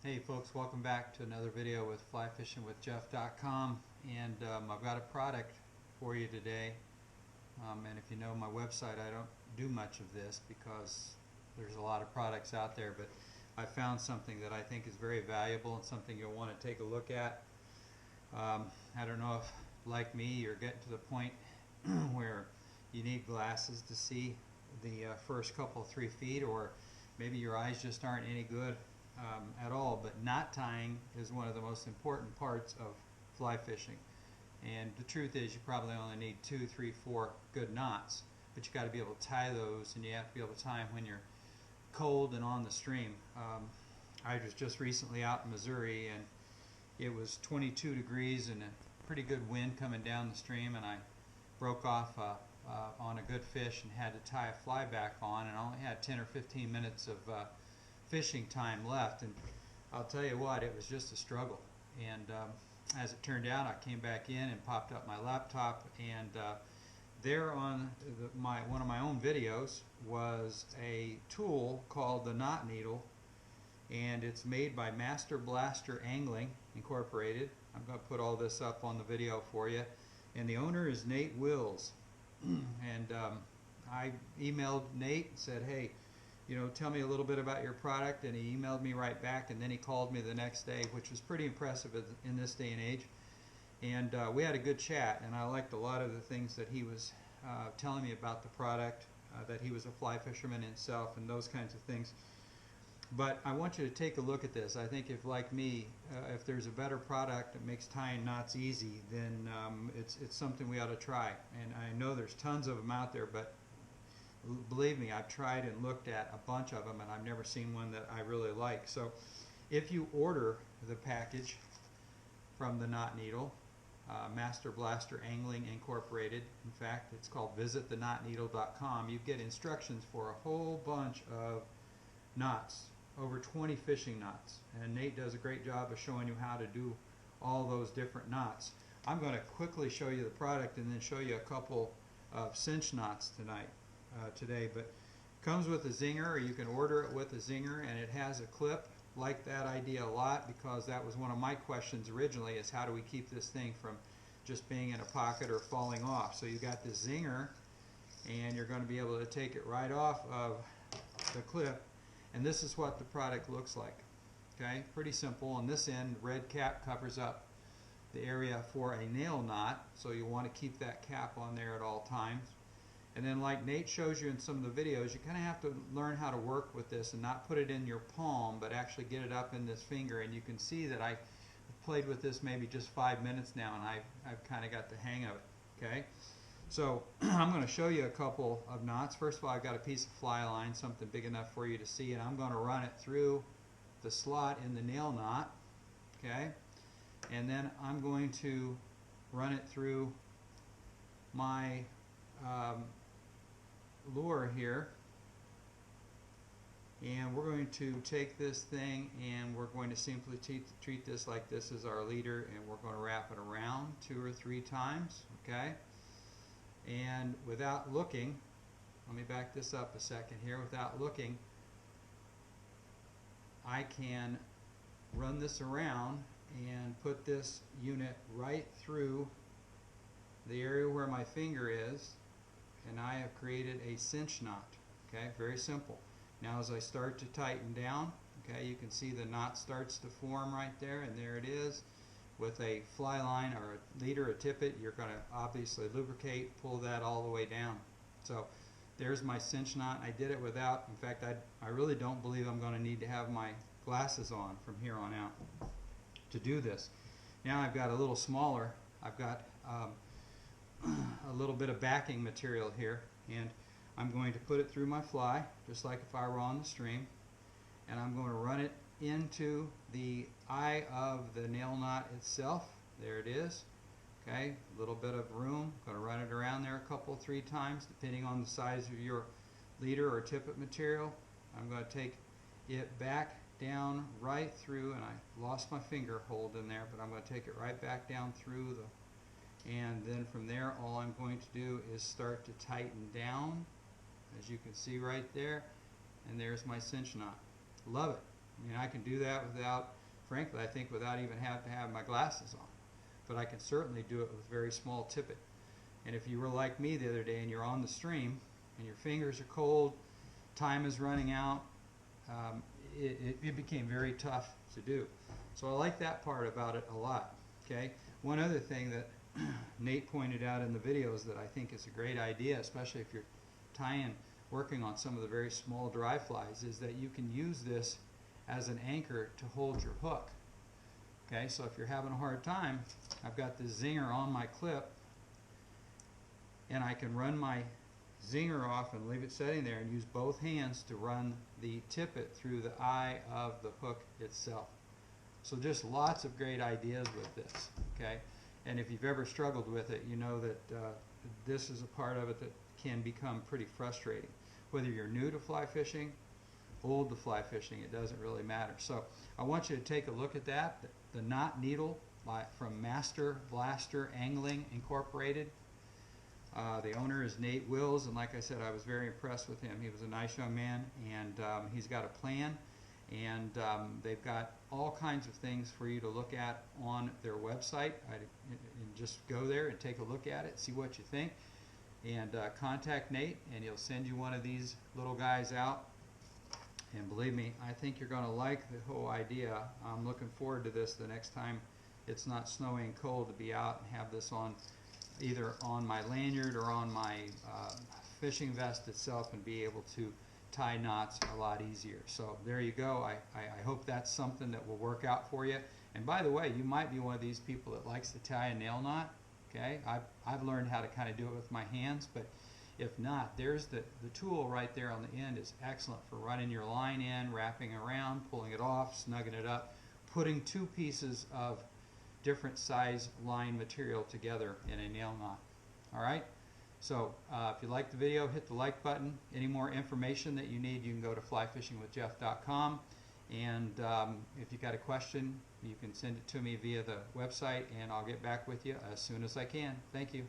Hey folks, welcome back to another video with flyfishingwithjeff.com, and I've got a product for you today. And if you know my website, I don't do much of this because there's a lot of products out there, but I found something that I think is very valuable and something you'll want to take a look at. I don't know if, like me, you're getting to the point where you need glasses to see the first couple 3 feet, or maybe your eyes just aren't any good at all. But knot tying is one of the most important parts of fly fishing, and the truth is you probably only need 2, 3, 4 good knots, but you got to be able to tie those, and you have to be able to tie them when you're cold and on the stream. I was just recently out in Missouri, and it was 22 degrees and a pretty good wind coming down the stream, and I broke off on a good fish and had to tie a fly back on, and I only had 10 or 15 minutes of fishing time left. And I'll tell you what, it was just a struggle. And as it turned out, I came back in and popped up my laptop, and there on one of my own videos was a tool called the Knot Needle, and it's made by Master Blaster Angling Incorporated. I'm going to put all this up on the video for you, and the owner is Nate Wills. And I emailed Nate and said, hey, tell me a little bit about your product, and he emailed me right back, and then he called me the next day, which was pretty impressive in this day and age. And we had a good chat, and I liked a lot of the things that he was telling me about the product, that he was a fly fisherman himself and those kinds of things. But I want you to take a look at this. I think if, like me, if there's a better product that makes tying knots easy, then it's something we ought to try. And I know there's tons of them out there, but believe me, I've tried and looked at a bunch of them, and I've never seen one that I really like. So if you order the package from the Knot Needle, Master Blaster Angling Incorporated, in fact it's called visitthenotneedle.com, you get instructions for a whole bunch of knots, over 20 fishing knots, and Nate does a great job of showing you how to do all those different knots. I'm going to quickly show you the product and then show you a couple of cinch knots today, but it comes with a zinger, or you can order it with a zinger, and it has a clip. Like that idea a lot, because that was one of my questions originally, is how do we keep this thing from just being in a pocket or falling off. So you got this zinger, and you're going to be able to take it right off of the clip, and this is what the product looks like. Okay, pretty simple. On this end, red cap covers up the area for a nail knot, so you want to keep that cap on there at all times. And then, like Nate shows you in some of the videos, you kind of have to learn how to work with this and not put it in your palm, but actually get it up in this finger. And you can see that I've played with this maybe just 5 minutes now, and I've kind of got the hang of it. Okay, so I'm going to show you a couple of knots. First of all, I've got a piece of fly line, something big enough for you to see, and I'm going to run it through the slot in the nail knot. Okay, and then I'm going to run it through my lure here, and we're going to take this thing and we're going to simply treat this like this is our leader, and we're going to wrap it around 2 or 3 times. Okay, and without looking, let me back this up a second here, without looking, I can run this around and put this unit right through the area where my finger is, and I have created a cinch knot. Okay, very simple. Now as I start to tighten down, okay, you can see the knot starts to form right there, and there it is. With a fly line or a leader, a tippet, you're going to obviously lubricate, pull that all the way down. So there's my cinch knot. I did it without, in fact, I really don't believe I'm going to need to have my glasses on from here on out to do this. Now I've got a little smaller, I've got a little bit of backing material here, and I'm going to put it through my fly just like if I were on the stream, and I'm going to run it into the eye of the nail knot itself. There it is. Okay, a little bit of room. I'm going to run it around there a couple, 3 times depending on the size of your leader or tippet material. I'm going to take it back down right through, and I lost my finger hold in there, but I'm going to take it right back down through the, and then from there all I'm going to do is start to tighten down, as you can see right there, and there's my cinch knot. Love it. I mean, I can do that without frankly, I think without even having to have my glasses on. But I can certainly do it with very small tippet. And if you were like me the other day and you're on the stream and your fingers are cold, time is running out, it became very tough to do. So I like that part about it a lot. Okay. One other thing that Nate pointed out in the videos that I think is a great idea, especially if you're working on some of the very small dry flies, is that you can use this as an anchor to hold your hook. Okay, so if you're having a hard time, I've got this zinger on my clip, and I can run my zinger off and leave it sitting there and use both hands to run the tippet through the eye of the hook itself. So just lots of great ideas with this. Okay, and if you've ever struggled with it, you know that this is a part of it that can become pretty frustrating. Whether you're new to fly fishing, old to fly fishing, it doesn't really matter. So I want you to take a look at that. The Knot Needle from Master Blaster Angling Incorporated. The owner is Nate Wills, and like I said, I was very impressed with him. He was a nice young man, and he's got a plan, and they've got all kinds of things for you to look at on their website. And just go there and take a look at it, see what you think, and contact Nate, and he'll send you one of these little guys out. And believe me, I think you're going to like the whole idea. I'm looking forward to this the next time it's not snowy and cold, to be out and have this on, either on my lanyard or on my fishing vest itself, and be able to tie knots a lot easier. So there you go. I hope that's something that will work out for you. And by the way, you might be one of these people that likes to tie a nail knot. Okay, I've learned how to kind of do it with my hands, but if not, there's the tool right there on the end is excellent for running your line in, wrapping around, pulling it off, snugging it up, putting two pieces of different size line material together in a nail knot. All right, so if you like the video, hit the like button. Any more information that you need, you can go to flyfishingwithjeff.com, and if you got a question, you can send it to me via the website, and I'll get back with you as soon as I can. Thank you.